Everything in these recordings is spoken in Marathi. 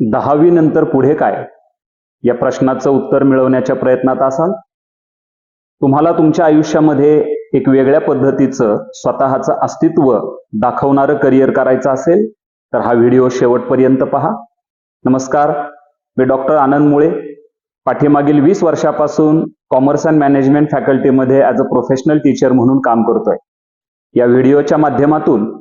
10वी नंतर पुढे काय या प्रश्नाचं उत्तर मिळवण्याच्या प्रयत्नात असाल. तुम्हाला तुमच्या आयुष्यामध्ये एक वेगळ्या पद्धतीचं स्वतःचं अस्तित्व दाखवणारं करिअर करायचं असेल तर हा व्हिडिओ शेवटपर्यंत पहा. नमस्कार, मी डॉक्टर आनंद मुळे पाठीमागील 20 वर्षापासून कॉमर्स अँड मॅनेजमेंट फॅकल्टीमध्ये ॲज अ प्रोफेशनल टीचर म्हणून काम करतोय. या व्हिडिओच्या माध्यमातून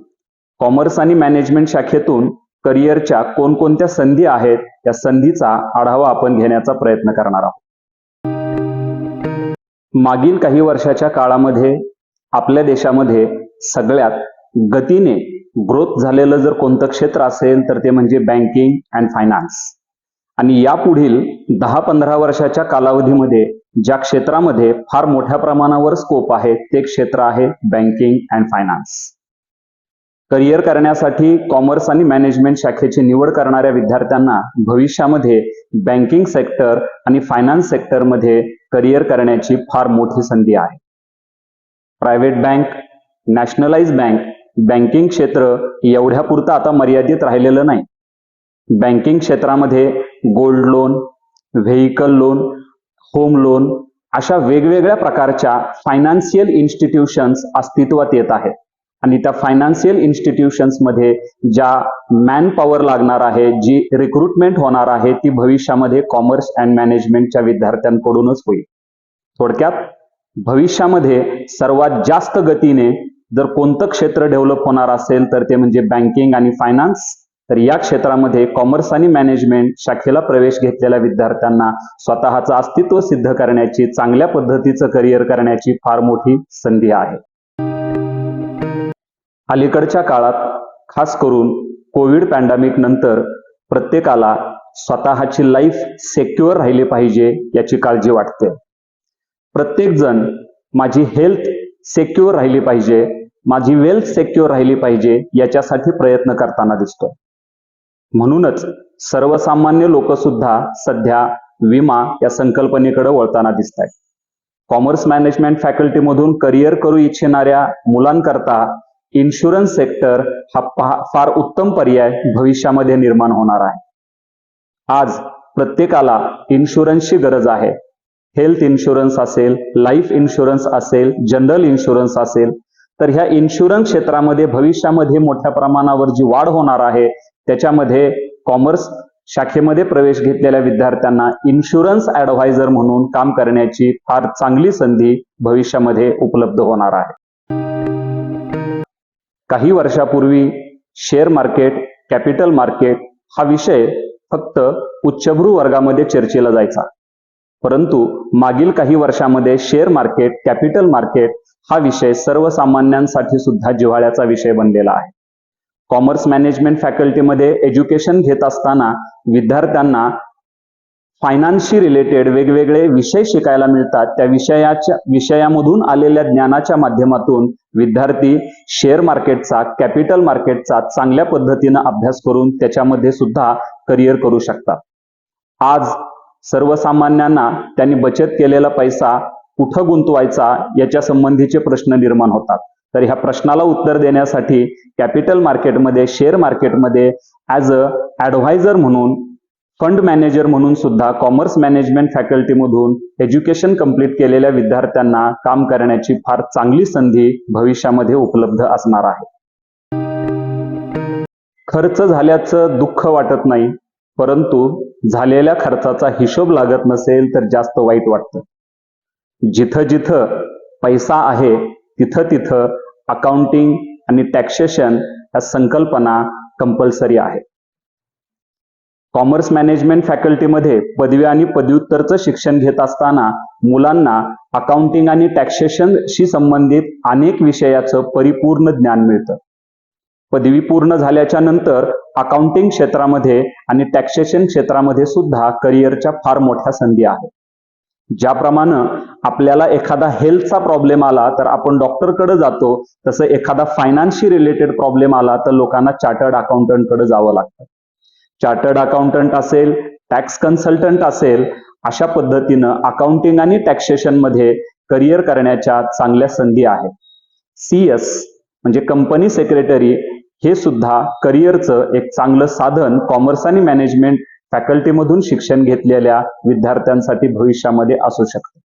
कॉमर्स आणि मॅनेजमेंट शाखेतून करिअरच्या कोणकोणत्या संधी आहेत या संधीचा आढावा आपण घेण्याचा प्रयत्न करणार आहोत. मागील काही वर्षाच्या काळामध्ये आपल्या देशामध्ये सगळ्यात गतीने ग्रोथ झालेलं जर कोणतं क्षेत्र असेल तर ते म्हणजे बँकिंग अँड फायनान्स. आणि यापुढील 10-15 वर्षाच्या कालावधीमध्ये ज्या क्षेत्रामध्ये फार मोठ्या प्रमाणावर स्कोप आहे ते क्षेत्र आहे बँकिंग अँड फायनान्स. करिअर करण्यासाठी कॉमर्स आणि मॅनेजमेंट शाखेची निवड करणाऱ्या विद्यार्थ्यांना भविष्यामध्ये बँकिंग सेक्टर आणि फायनान्स सेक्टरमध्ये करिअर करण्याची फार मोठी संधी आहे. Private bank, nationalise bank, banking क्षेत्र एवढ्यापुरतं आता मर्यादित राहिलेलं नाही. बँकिंग क्षेत्रामध्ये gold loan, vehicle loan, home loan अशा वेगवेगळ्या प्रकारच्या फायनान्शियल इन्स्टिट्यूशन्स अस्तित्वात येत आहेत. आणि त्या फायनान्शियल इन्स्टिट्यूशन्समध्ये ज्या मॅन पॉवर लागणार आहे, जी रिक्रुटमेंट होणार आहे ती भविष्यामध्ये कॉमर्स अँड मॅनेजमेंटच्या विद्यार्थ्यांकडूनच होईल. थोडक्यात भविष्यामध्ये सर्वात जास्त गतीने जर कोणतं क्षेत्र डेव्हलप होणार असेल तर ते म्हणजे बँकिंग आणि फायनान्स. तर या क्षेत्रामध्ये कॉमर्स आणि मॅनेजमेंट शाखेला प्रवेश घेतलेल्या विद्यार्थ्यांना स्वतःचं अस्तित्व सिद्ध करण्याची, चांगल्या पद्धतीचं करिअर करण्याची फार मोठी संधी आहे. अलीकडच्या काळात खास करून कोविड पॅन्डेमिक नंतर प्रत्येकाला स्वतःची लाईफ सेक्युअर राहिली पाहिजे याची काळजी वाटते. प्रत्येक जण माझी हेल्थ सेक्युअर राहिली पाहिजे, माझी वेल्थ सेक्युअर राहिली पाहिजे याच्यासाठी प्रयत्न करताना दिसतो. म्हणूनच सर्वसामान्य लोक सुद्धा सध्या विमा या संकल्पनेकडे वळताना दिसत आहेत. कॉमर्स मॅनेजमेंट फॅकल्टीमधून करिअर करू इच्छिणाऱ्या मुलांकरता इन्शुरन्स सेक्टर हा फार उत्तम पर्याय भविष्यामध्ये निर्माण होणार आहे. आज प्रत्येकाला इन्शुरन्सची गरज आहे. हेल्थ इन्शुरन्स असेल, लाईफ इन्शुरन्स असेल, जनरल इन्शुरन्स असेल, तर ह्या इन्शुरन्स क्षेत्रामध्ये भविष्यामध्ये मोठ्या प्रमाणावर जी वाढ होणार आहे त्याच्यामध्ये कॉमर्स शाखेमध्ये प्रवेश घेतलेल्या विद्यार्थ्यांना इन्शुरन्स ॲडव्हायझर म्हणून काम करण्याची फार चांगली संधी भविष्यामध्ये उपलब्ध होणार आहे. काही वर्षापूर्वी शेअर मार्केट, कॅपिटल मार्केट हा विषय फक्त उच्चभ्रू वर्गामध्ये चर्चेला जायचा. परंतु मागील काही वर्षामध्ये शेअर मार्केट, कॅपिटल मार्केट हा विषय सर्वसामान्यांसाठी सुद्धा जिव्हाळ्याचा विषय बनलेला आहे. कॉमर्स मॅनेजमेंट फॅकल्टीमध्ये एज्युकेशन घेत असताना विद्यार्थ्यांना फायनान्सशी रिलेटेड वेगवेगळे विषय शिकायला मिळतात. त्या विषयामधून आलेल्या ज्ञानाच्या माध्यमातून विद्यार्थी शेअर मार्केटचा, कॅपिटल मार्केटचा चांगल्या पद्धतीनं अभ्यास करून त्याच्यामध्ये सुद्धा करिअर करू शकतात. आज सर्वसामान्यांना त्यांनी बचत केलेला पैसा कुठं गुंतवायचा याच्या संबंधीचे प्रश्न निर्माण होतात. तर ह्या प्रश्नाला उत्तर देण्यासाठी कॅपिटल मार्केटमध्ये, शेअर मार्केटमध्ये ॲज अ ॲडव्हायझर म्हणून, फंड मॅनेजर म्हणून सुद्धा कॉमर्स मॅनेजमेंट फॅकल्टीमधून एज्युकेशन कंप्लीट केलेल्या विद्यार्थ्यांना काम करण्याची फार चांगली संधी भविष्यामध्ये उपलब्ध असणार आहे. खर्च झाल्याचं दुःख वाटत नाही, परंतु झालेल्या खर्चाचा हिशोब लागत नसेल तर जास्त वाईट वाटतं. जिथं जिथं पैसा आहे तिथं तिथं अकाउंटिंग आणि टॅक्सेशन या संकल्पना कंपल्सरी आहे. कॉमर्स मॅनेजमेंट फॅकल्टीमध्ये पदवी आणि पदव्युत्तरचं शिक्षण घेत असताना मुलांना अकाउंटिंग आणि टॅक्सेशनशी संबंधित अनेक विषयाचं परिपूर्ण ज्ञान मिळतं. पदवी पूर्ण झाल्याच्या नंतर अकाउंटिंग क्षेत्रामध्ये आणि टॅक्सेशन क्षेत्रामध्ये सुद्धा करिअरच्या फार मोठ्या संधी आहेत. ज्याप्रमाणे आपल्याला एखादा हेल्थचा प्रॉब्लेम आला तर आपण डॉक्टरकडे जातो, तसं एखादा फायनान्सशी रिलेटेड प्रॉब्लेम आला तर लोकांना चार्टर्ड अकाउंटंटकडे जावं लागतं. चार्टर्ड अकाउंटंट असेल, टॅक्स कन्सल्टंट असेल, अशा पद्धतीनं अकाउंटिंग आणि टॅक्सेशन मध्ये करिअर करण्याच्या चांगल्या संधी आहेत. CS म्हणजे कंपनी सेक्रेटरी हे सुद्धा करिअरचं एक चांगलं साधन कॉमर्स आणि मॅनेजमेंट फॅकल्टीमधून शिक्षण घेतलेल्या विद्यार्थ्यांसाठी भविष्यामध्ये असू शकतं.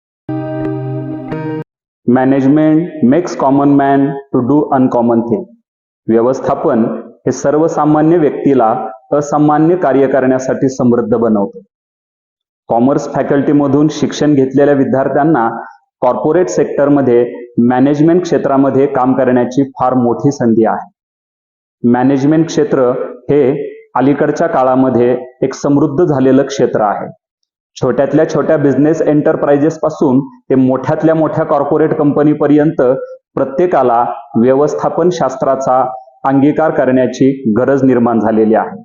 Management makes common man to do uncommon thing. व्यवस्थापन हे सर्वसामान्य व्यक्तीला असामान्य कार्य करण्यासाठी समृद्ध बनवतं. कॉमर्स फॅकल्टीमधून शिक्षण घेतलेल्या विद्यार्थ्यांना कॉर्पोरेट सेक्टरमध्ये मॅनेजमेंट क्षेत्रामध्ये काम करण्याची फार मोठी संधी आहे. मॅनेजमेंट क्षेत्र हे अलीकडच्या काळामध्ये एक समृद्ध झालेलं क्षेत्र आहे. छोट्यातल्या छोट्या बिझनेस एंटरप्राइजेस पासून ते मोठ्यातल्या मोठ्या कॉर्पोरेट कंपनीपर्यंत प्रत्येकाला व्यवस्थापन शास्त्राचा अंगीकार करण्याची गरज निर्माण झालेली आहे.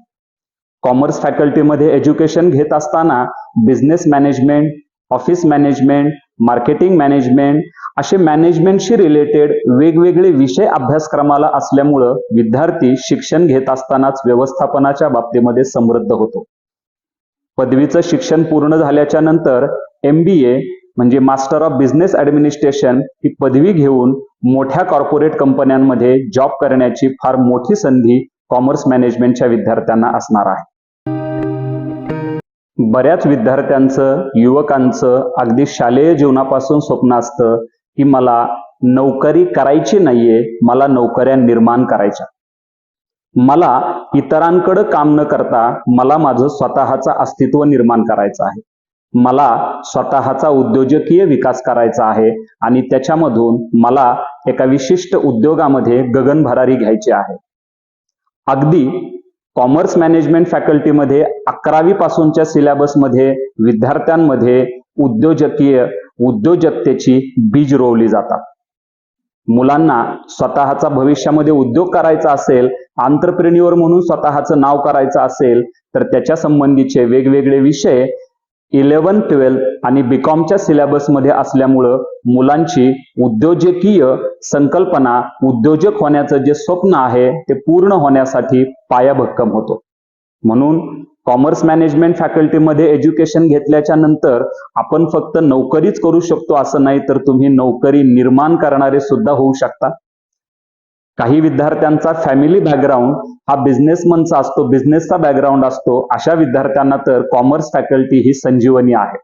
कॉमर्स फॅकल्टीमध्ये एज्युकेशन घेत असताना business management, office management, marketing management असे मॅनेजमेंटशी रिलेटेड वेगवेगळे विषय अभ्यासक्रमाला असल्यामुळं विद्यार्थी शिक्षण घेत असतानाच व्यवस्थापनाच्या बाबतीमध्ये समृद्ध होतो. पदवीचं शिक्षण पूर्ण झाल्याच्या नंतर MBA म्हणजे मास्टर ऑफ बिझनेस ॲडमिनिस्ट्रेशन ही पदवी घेऊन मोठ्या कॉर्पोरेट कंपन्यांमध्ये जॉब करण्याची फार मोठी संधी कॉमर्स मॅनेजमेंटच्या विद्यार्थ्यांना असणार आहे. बऱ्याच विद्यार्थ्यांचं, युवकांचं अगदी शालेय जीवनापासून स्वप्न असतं की मला नोकरी करायची नाहीये, मला नोकऱ्या निर्माण करायच्या. मला इतरांकडे काम न करता मला माझं स्वतःचं अस्तित्व निर्माण करायचं आहे. मला स्वतःचा उद्योजकीय विकास करायचा आहे आणि त्याच्यामधून मला एका विशिष्ट उद्योगामध्ये गगनभरारी घ्यायची आहे. अगदी कॉमर्स मॅनेजमेंट फॅकल्टीमध्ये 11वी पासूनच्या सिलेबसमध्ये विद्यार्थ्यांमध्ये उद्योजकतेची बीज रोवली जातात. मुलांना स्वतःचा भविष्यामध्ये उद्योग करायचा असेल, एंटरप्रेन्युअर म्हणून स्वतःचं नाव करायचं असेल तर त्याच्या संबंधीचे वेगवेगळे विषय 11, 12 आणि बीकॉमच्या सिलेबसमध्ये असल्यामुळं मुलांची उद्योजकीय संकल्पना, उद्योजक होण्याचं जे स्वप्न आहे ते पूर्ण होण्यासाठी पाया भक्कम होतो. म्हणून कॉमर्स मॅनेजमेंट फॅकल्टीमध्ये एज्युकेशन घेतल्याच्या नंतर आपण फक्त नोकरीच करू शकतो असं नाही, तर तुम्ही नोकरी निर्माण करणारे सुद्धा होऊ शकता. काही विद्यार्थ्यांचा फॅमिली बॅकग्राऊंड हा बिझनेसमनचा असतो, बिझनेसचा बॅकग्राऊंड असतो. अशा विद्यार्थ्यांना तर कॉमर्स फॅकल्टी ही संजीवनी आहे.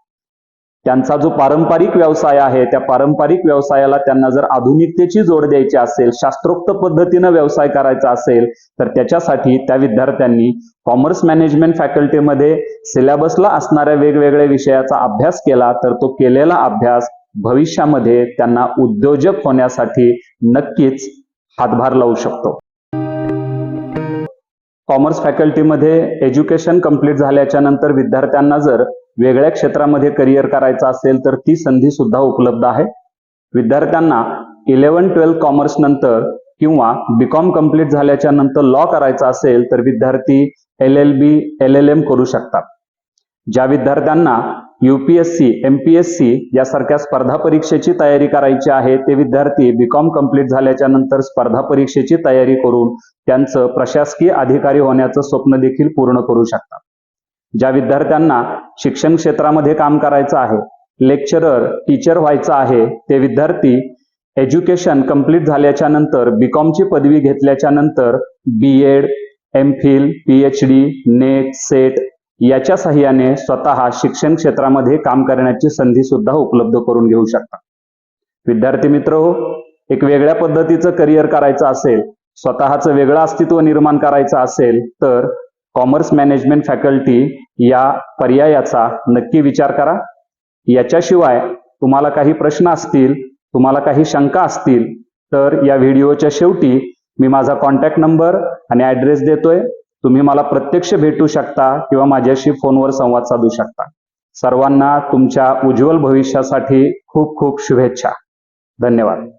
त्यांचा जो पारंपरिक व्यवसाय आहे त्या पारंपरिक व्यवसायाला त्यांना जर आधुनिकतेची जोड द्यायची असेल, शास्त्रोक्त पद्धतीनं व्यवसाय करायचा असेल तर त्याच्यासाठी त्या विद्यार्थ्यांनी कॉमर्स मॅनेजमेंट फॅकल्टीमध्ये सिलेबसला असणाऱ्या वेगवेगळ्या विषयाचा अभ्यास केला तर तो केलेला अभ्यास भविष्यामध्ये त्यांना उद्योजक होण्यासाठी नक्कीच हातभार लावू शकतो. कॉमर्स फॅकल्टीमध्ये एज्युकेशन कंप्लीट झाल्याच्या नंतर विद्यार्थ्यांना जर वेगळ्या क्षेत्रामध्ये करिअर करायचं असेल तर ती संधी सुद्धा उपलब्ध आहे. विद्यार्थ्यांना 11, 12 कॉमर्स नंतर किंवा बीकॉम कंप्लीट झाल्याच्या नंतर लॉ करायचा असेल तर विद्यार्थी LLB, LLM करू शकतात. ज्या विद्यार्थ्यांना UPSC, MPSC यासारख्या स्पर्धा परीक्षेची तयारी करायची आहे ते विद्यार्थी बीकॉम कंप्लीट झाल्याच्या नंतर स्पर्धा परीक्षेची तयारी करून त्यांचं प्रशासकीय अधिकारी होण्याचं स्वप्न देखील पूर्ण करू शकतात. ज्या विद्यार्थ्यांना शिक्षण क्षेत्रामध्ये काम करायचं आहे, लेक्चरर, टीचर व्हायचं आहे ते विद्यार्थी एज्युकेशन कंप्लीट झाल्याच्या नंतर बीकॉमची पदवी घेतल्याच्या नंतर BEd, MPhil, PhD, net, set याच्या सहाय्याने स्वतः शिक्षण क्षेत्रामध्ये काम करण्याची संधी सुद्धा उपलब्ध करून घेऊ शकतात. विद्यार्थी मित्रहो, एक वेगळ्या पद्धतीचं करिअर करायचं असेल, स्वतःचं वेगळं अस्तित्व निर्माण करायचं असेल तर कॉमर्स मॅनेजमेंट फॅकल्टी या पर्यायाचा नक्की विचार करा. याच्याशिवाय तुम्हाला काही प्रश्न असतील, तुम्हाला काही शंका असतील तर या व्हिडिओच्या शेवटी मी माझा कॉन्टॅक्ट नंबर आणि ॲड्रेस देतोय. तुम्ही मला प्रत्यक्ष भेटू शकता किंवा माझ्याशी फोनवर संवाद साधू शकता. सर्वांना तुमच्या उज्ज्वल भविष्यासाठी खूप खूप शुभेच्छा. धन्यवाद.